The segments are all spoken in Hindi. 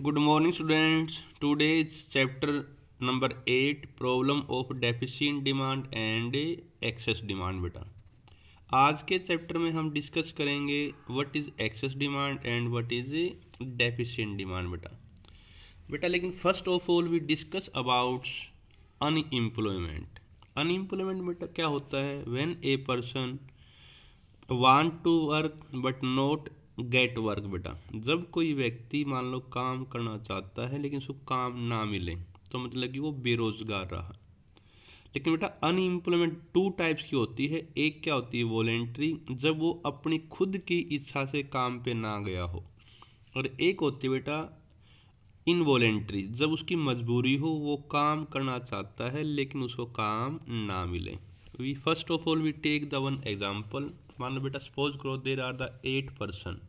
Good morning, students. Today's chapter number 8 Problem of Deficient Demand and Excess Demand बेटा। आज के चैप्टर में हम डिस्कस करेंगे what is excess demand and what is deficient demand बेटा लेकिन first of all we discuss about unemployment. Unemployment बेटा क्या होता है? When a person want to work but not get work बेटा। जब कोई व्यक्ति मान लो काम करना चाहता है लेकिन उसको काम ना मिले तो मतलब कि वो बेरोजगार रहा। लेकिन बेटा अनएम्प्लॉयमेंट टू टाइप्स की होती है। एक क्या होती है? वॉलेंट्री, जब वो अपनी खुद की इच्छा से काम पे ना गया हो। और एक होती है बेटा इनवॉलेंट्री, जब उसकी मजबूरी हो, वो काम करना चाहता है लेकिन उसको काम ना मिले। We first of all we take the one example. मान लो बेटा सपोज करो देर आर द 8 पर्सन।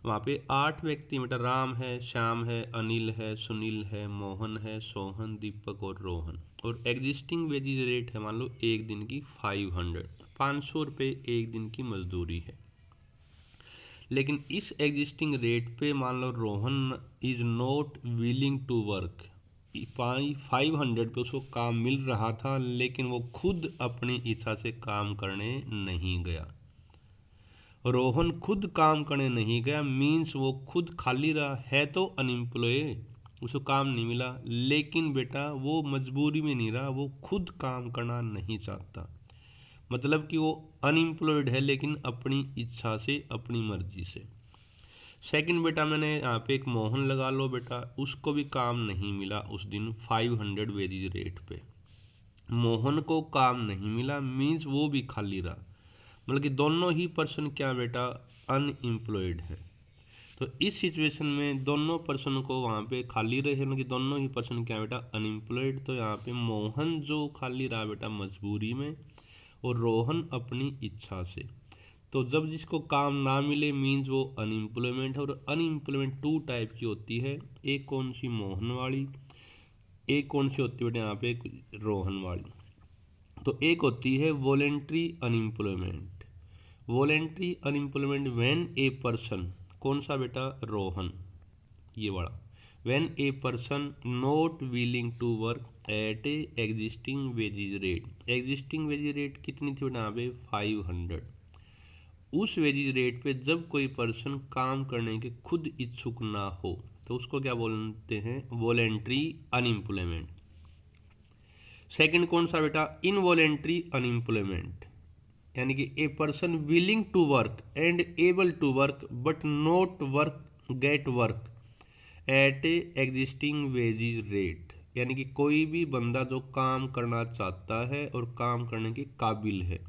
वहाँ पे 8 व्यक्ति बेटा राम है, श्याम है, अनिल है, सुनील है, मोहन है, सोहन, दीपक और रोहन। और एग्जिस्टिंग वेजेज रेट है मान लो एक दिन की 500 रुपये एक दिन की मजदूरी है। लेकिन इस एग्जिस्टिंग रेट पे मान लो Rohan is not willing to work. 500 पे उसको काम मिल रहा था लेकिन वो खुद अपनी इच्छा से काम करने नहीं गया। रोहन खुद काम करने नहीं गया मीन्स वो खुद खाली रहा है तो अनएम्प्लॉय, उसको काम नहीं मिला। लेकिन बेटा वो मजबूरी में नहीं रहा, वो खुद काम करना नहीं चाहता। मतलब कि वो अनएम्प्लॉयड है लेकिन अपनी इच्छा से, अपनी मर्जी से। सेकंड बेटा मैंने यहाँ पे एक मोहन लगा लो बेटा, उसको भी काम नहीं मिला उस दिन 500 वेजेज रेट पे। मोहन को काम नहीं मिला मीन्स वो भी खाली रहा। मतलब कि दोनों ही पर्सन क्या बेटा अनएम्प्लॉयड है। तो इस सिचुएशन में दोनों पर्सन को वहाँ पे खाली रहे, मतलब कि दोनों ही पर्सन क्या बेटा अनएम्प्लॉयड। तो यहाँ पे मोहन जो खाली रहा बेटा मजबूरी में और रोहन अपनी इच्छा से। तो जब जिसको काम ना मिले मीन्स वो अनएम्प्लॉयमेंट है। और अनएम्प्लॉयमेंट टू टाइप की होती है। एक कौन सी? मोहन वाली। एक कौन सी होती है बेटा यहाँ पे? रोहन वाली। तो एक होती है voluntary unemployment. Voluntary unemployment when a person, कौन सा बेटा? रोहन, ये वाला। When a person not willing to work at a existing wages rate. Existing wages rate कितनी थी बेटा यहाँ पे? 500। उस वेजेज रेट पे जब कोई पर्सन काम करने के खुद इच्छुक ना हो तो उसको क्या बोलते हैं? Voluntary unemployment. सेकंड कौन सा बेटा? इनवॉलेंट्री अनएम्प्लॉयमेंट, यानी कि a person willing to work and able to work but not work get work at a existing wages rate. यानी कि कोई भी बंदा जो काम करना चाहता है और काम करने के काबिल है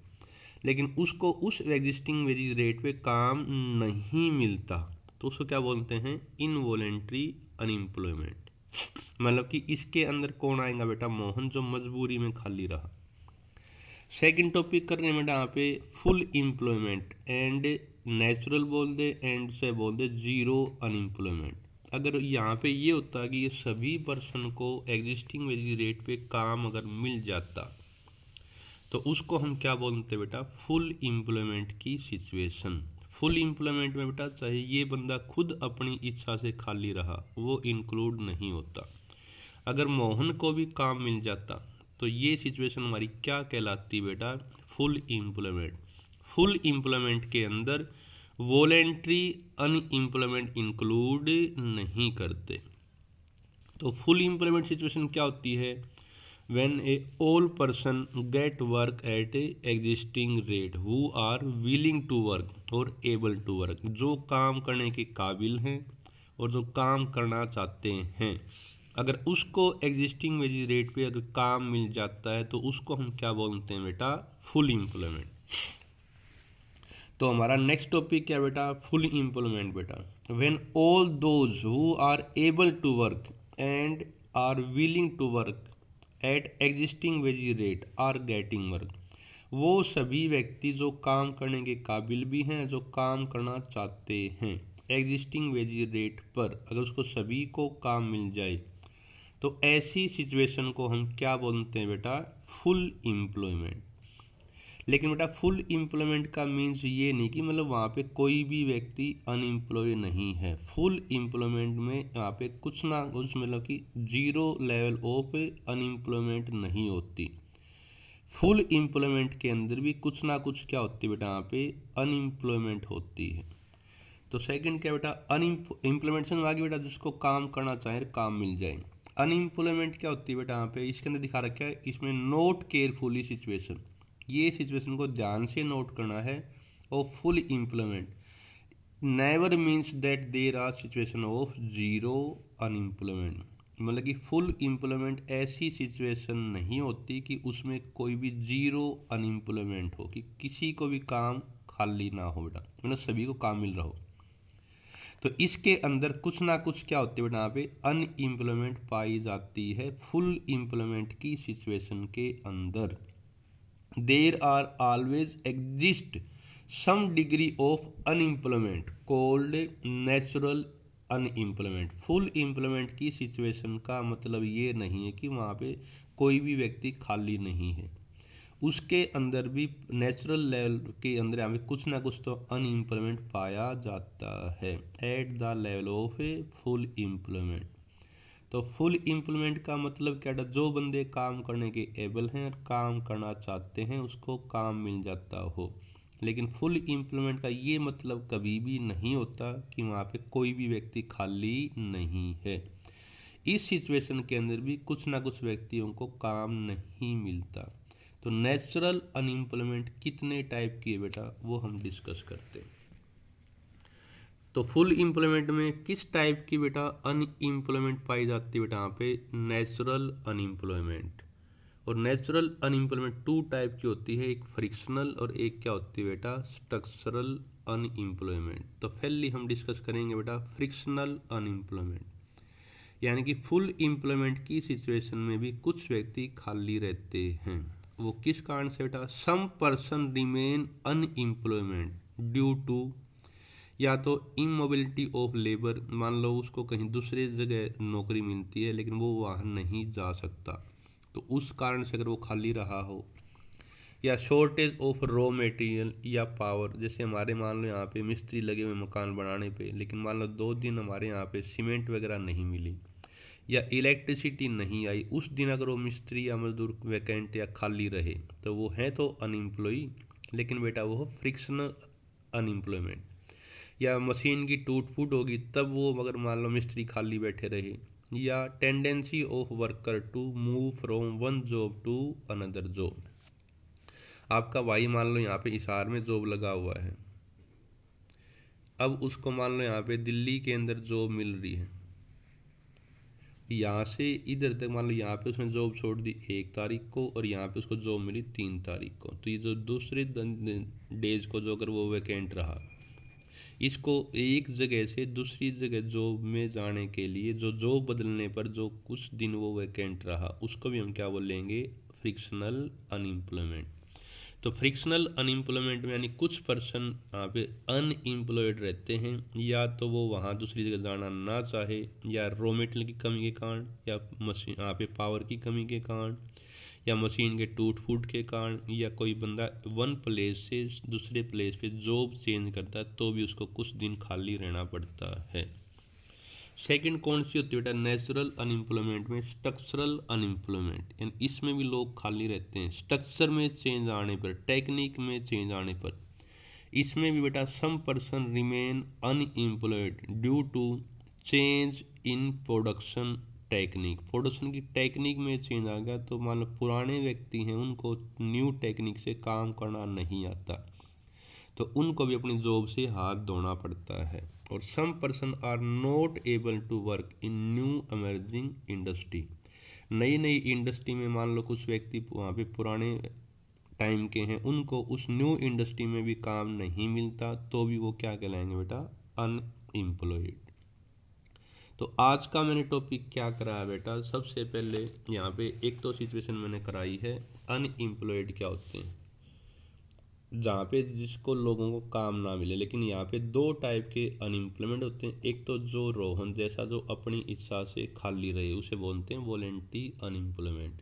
लेकिन उसको उस एग्जिस्टिंग वेजेज रेट पे काम नहीं मिलता तो उसको क्या बोलते हैं? Involuntary unemployment. मतलब कि इसके अंदर कौन आएगा बेटा? मोहन, जो मजबूरी में खाली रहा। सेकंड टॉपिक कर रहे हैं बेटा यहाँ पे फुल एम्प्लॉयमेंट एंड नेचुरल बोल दे एंड से बोल दे जीरो अनएम्प्लॉयमेंट। अगर यहाँ पे ये होता है कि ये सभी पर्सन को एग्जिस्टिंग वेजेज रेट पे काम अगर मिल जाता तो उसको हम क्या बोलते बेटा? फुल एम्प्लॉयमेंट की सिचुएशन। फुल एम्प्लॉयमेंट में बेटा चाहे ये बंदा खुद अपनी इच्छा से खाली रहा, वो इंक्लूड नहीं होता। अगर मोहन को भी काम मिल जाता तो ये सिचुएशन हमारी क्या कहलाती बेटा? Full employment. फुल एम्प्लॉयमेंट के अंदर वॉलेंट्री अनएम्प्लॉयमेंट इंक्लूड नहीं करते। तो फुल एम्प्लॉयमेंट सिचुएशन क्या होती है? When a all person get work at a existing rate who are willing to work और एबल टू वर्क, जो काम करने के काबिल हैं और जो काम करना चाहते हैं, अगर उसको एग्जिस्टिंग वेजेज रेट पे अगर काम मिल जाता है तो उसको हम क्या बोलते हैं बेटा? Full employment. तो हमारा नेक्स्ट टॉपिक क्या बेटा? फुल एम्प्लॉयमेंट बेटा when all those who are able to work and are willing to work at existing wages rate are getting work. वो सभी व्यक्ति जो काम करने के काबिल भी हैं, जो काम करना चाहते हैं, एग्जिस्टिंग वेजेज रेट पर अगर उसको सभी को काम मिल जाए तो ऐसी सिचुएशन को हम क्या बोलते हैं बेटा? Full employment. लेकिन बेटा फुल एम्प्लॉयमेंट का मीन्स ये नहीं कि मतलब वहाँ पे कोई भी व्यक्ति अनएम्प्लॉय नहीं है। फुल एम्प्लॉयमेंट में वहाँ पे कुछ ना कुछ मतलब कि जीरो लेवल ऑफ अनएम्प्लॉयमेंट नहीं होती। फुल एम्प्लॉयमेंट के अंदर भी कुछ ना कुछ क्या होती है बेटा, यहाँ पे अनएम्प्लॉयमेंट होती है। तो सेकंड क्या बेटा, अनएम्प्लॉयमेंट से आगे बेटा जिसको काम करना चाहे काम मिल जाए। अनएम्प्लॉयमेंट क्या होती है बेटा, यहाँ पे इसके अंदर दिखा रखा है, इसमें नोट केयरफुली सिचुएशन, ये सिचुएशन को ध्यान से नोट करना है। और full employment never means that there are situation of zero unemployment, मतलब कि फुल एम्प्लॉयमेंट ऐसी सिचुएशन नहीं होती कि उसमें कोई भी जीरो अनएम्प्लॉयमेंट हो, कि किसी को भी काम खाली ना हो बेटा, मतलब सभी को काम मिल रहा हो। तो इसके अंदर कुछ ना कुछ क्या होती है बेटा, यहाँ पे अनएम्प्लॉयमेंट पाई जाती है फुल एम्प्लॉयमेंट की सिचुएशन के अंदर। There are always exist some degree of unemployment called natural unemployment. Full employment की सिचुएशन का मतलब ये नहीं है कि वहाँ पे कोई भी व्यक्ति खाली नहीं है, उसके अंदर भी नेचुरल लेवल के अंदर हमें कुछ ना कुछ तो अनएम्प्लॉयमेंट पाया जाता है at the level of a full employment. तो फुल एम्प्लॉयमेंट का मतलब क्या है, जो बंदे काम करने के एबल हैं और काम करना चाहते हैं उसको काम मिल जाता हो। लेकिन फुल एम्प्लॉयमेंट का ये मतलब कभी भी नहीं होता कि वहाँ पे कोई भी व्यक्ति खाली नहीं है। इस सिचुएशन के अंदर भी कुछ ना कुछ व्यक्तियों को काम नहीं मिलता। तो नेचुरल अनएम्प्लॉयमेंट कितने टाइप की है बेटा, वो हम डिस्कस करते हैं। तो फुल एम्प्लॉयमेंट में किस टाइप की बेटा अनएम्प्लॉयमेंट पाई जाती है बेटा, यहाँ पे नेचुरल अनएम्प्लॉयमेंट। और नेचुरल अनएम्प्लॉयमेंट टू टाइप की होती है, एक फ्रिक्शनल और एक क्या होती है बेटा स्ट्रक्चरल अनएम्प्लॉयमेंट। तो पहले हम डिस्कस करेंगे बेटा फ्रिक्शनल अनएम्प्लॉयमेंट, यानी कि फुल एम्प्लॉयमेंट की सिचुएशन में भी कुछ व्यक्ति खाली रहते हैं। वो किस कारण से बेटा, some person remain unemployment due to, या तो इमोबिलिटी ऑफ लेबर, मान लो उसको कहीं दूसरे जगह नौकरी मिलती है लेकिन वो वहाँ नहीं जा सकता, तो उस कारण से अगर वो खाली रहा हो, या शॉर्टेज ऑफ रॉ मटेरियल या पावर, जैसे हमारे मान लो यहाँ पे मिस्त्री लगे हुए मकान बनाने पे, लेकिन मान लो 2 दिन हमारे यहाँ पे सीमेंट वगैरह नहीं मिली या इलेक्ट्रिसिटी नहीं आई, उस दिन अगर वो मिस्त्री या मजदूर वैकेंट या खाली रहे तो वो है तो अनएम्प्लॉय, लेकिन बेटा वो फ्रिक्शनल अनएम्प्लॉयमेंट। या मशीन की टूट फूट होगी तब वो अगर मान लो मिस्त्री खाली बैठे रहे, या tendency of worker to move from one job to another job. आपका भाई मान लो यहाँ पे हिसार में जॉब लगा हुआ है, अब उसको मान लो यहाँ पे दिल्ली के अंदर जॉब मिल रही है, यहाँ से इधर तक मान लो यहाँ पे उसने जॉब छोड़ दी 1 तारीख को और यहाँ पे उसको जॉब मिली 3 तारीख को, तो ये जो दूसरे डेज को जो अगर वो वैकेंट रहा, इसको एक जगह से दूसरी जगह जॉब में जाने के लिए जो जॉब बदलने पर जो कुछ दिन वो वैकेंट रहा, उसको भी हम क्या बोलेंगे, फ्रिक्शनल अनएम्प्लॉयमेंट। तो फ्रिक्शनल अनएम्प्लॉयमेंट में यानी कुछ पर्सन यहाँ पे अनएम्प्लॉयड रहते हैं, या तो वो वहाँ दूसरी जगह जाना ना चाहे, या रॉ मटेरियल की कमी के कारण, या मशीन यहाँ पे पावर की कमी के कारण, या मशीन के टूट फूट के कारण, या कोई बंदा वन प्लेस से दूसरे प्लेस पे जॉब चेंज करता है तो भी उसको कुछ दिन खाली रहना पड़ता है। सेकंड कौन सी होती है बेटा, नेचुरल अनएम्प्लॉयमेंट में स्ट्रक्चरल अनएम्प्लॉयमेंट, यानी इसमें भी लोग खाली रहते हैं स्ट्रक्चर में चेंज आने पर, टेक्निक में चेंज आने पर। इसमें भी बेटा some person remain unemployed due to change in production technique. Production की टेक्निक में चेंज आ गया तो मान लो पुराने व्यक्ति हैं उनको न्यू टेक्निक से काम करना नहीं आता, तो उनको भी अपनी जॉब से हाथ धोना पड़ता है। और some person are not able to work in new emerging industry. नई नई इंडस्ट्री में मान लो कुछ व्यक्ति वहाँ पे पुराने टाइम के हैं, उनको उस न्यू इंडस्ट्री में भी काम नहीं मिलता, तो भी वो क्या कहलाएंगे बेटा, अनएम्प्लॉयड। तो आज का मैंने टॉपिक क्या कराया बेटा, सबसे पहले यहाँ पे एक तो सिचुएशन मैंने कराई है अनएम्प्लॉयड क्या होते हैं, जहाँ पे जिसको लोगों को काम ना मिले। लेकिन यहाँ पे 2 टाइप के अनएम्प्लॉयमेंट होते हैं, एक तो जो रोहन जैसा जो अपनी इच्छा से खाली रहे उसे बोलते हैं वॉलेंटरी अनएम्प्लॉयमेंट।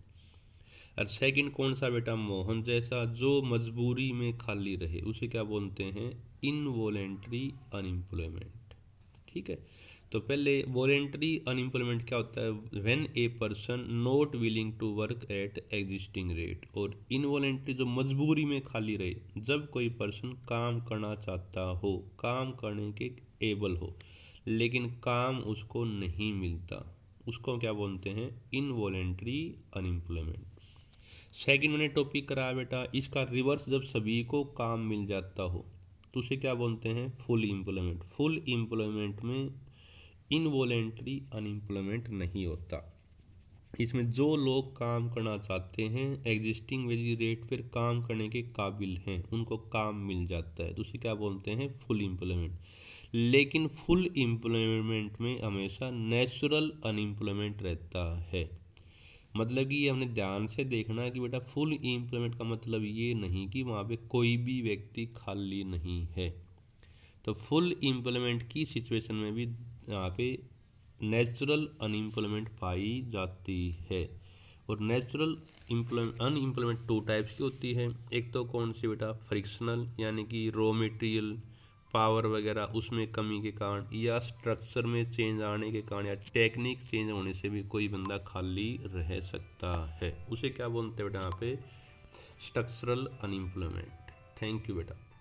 और सेकंड कौन सा बेटा, मोहन जैसा, जो मजबूरी में खाली रहे, उसे क्या बोलते हैं, इनवॉलेंट्री अनएम्प्लॉयमेंट। ठीक है, तो पहले वॉलेंट्री अनएम्प्लॉयमेंट क्या होता है, when a person not willing to work at existing rate, और इनवॉलेंट्री जो मजबूरी में खाली रहे, जब कोई पर्सन काम करना चाहता हो, काम करने के एबल हो, लेकिन काम उसको नहीं मिलता, उसको क्या बोलते हैं, इनवॉलेंट्री अनएम्प्लॉयमेंट। सेकंड मैंने टॉपिक कराया बेटा, इसका रिवर्स, जब सभी को काम मिल जाता हो तो उसे क्या बोलते हैं, फुल एम्प्लॉयमेंट। फुल एम्प्लॉयमेंट में इनवॉलेंट्री अनएम्प्लॉयमेंट नहीं होता। इसमें जो लोग काम करना चाहते हैं, एग्जिस्टिंग वेज रेट पर काम करने के काबिल हैं, उनको काम मिल जाता है, तो उसे क्या बोलते हैं, फुल एम्प्लॉयमेंट। लेकिन फुल एम्प्लॉयमेंट में हमेशा नेचुरल अनएम्प्लॉयमेंट रहता है। मतलब कि ये हमने ध्यान से देखना है कि बेटा फुल एम्प्लॉयमेंट का मतलब ये नहीं कि वहाँ पे कोई भी व्यक्ति खाली नहीं है। तो फुल एम्प्लॉयमेंट की सिचुएशन में भी यहाँ पे नेचुरल अनएम्प्लॉयमेंट पाई जाती है। और नेचुरल अनएम्प्लॉयमेंट टू टाइप्स की होती है। एक तो कौन सी बेटा, फ्रिक्शनल, यानी कि रॉ मटेरियल पावर वगैरह उसमें कमी के कारण, या स्ट्रक्चर में चेंज आने के कारण, या टेक्निक चेंज होने से भी कोई बंदा खाली रह सकता है, उसे क्या बोलते हैं बेटा यहाँ पे, स्ट्रक्चरल अनएम्प्लॉयमेंट। थैंक यू बेटा।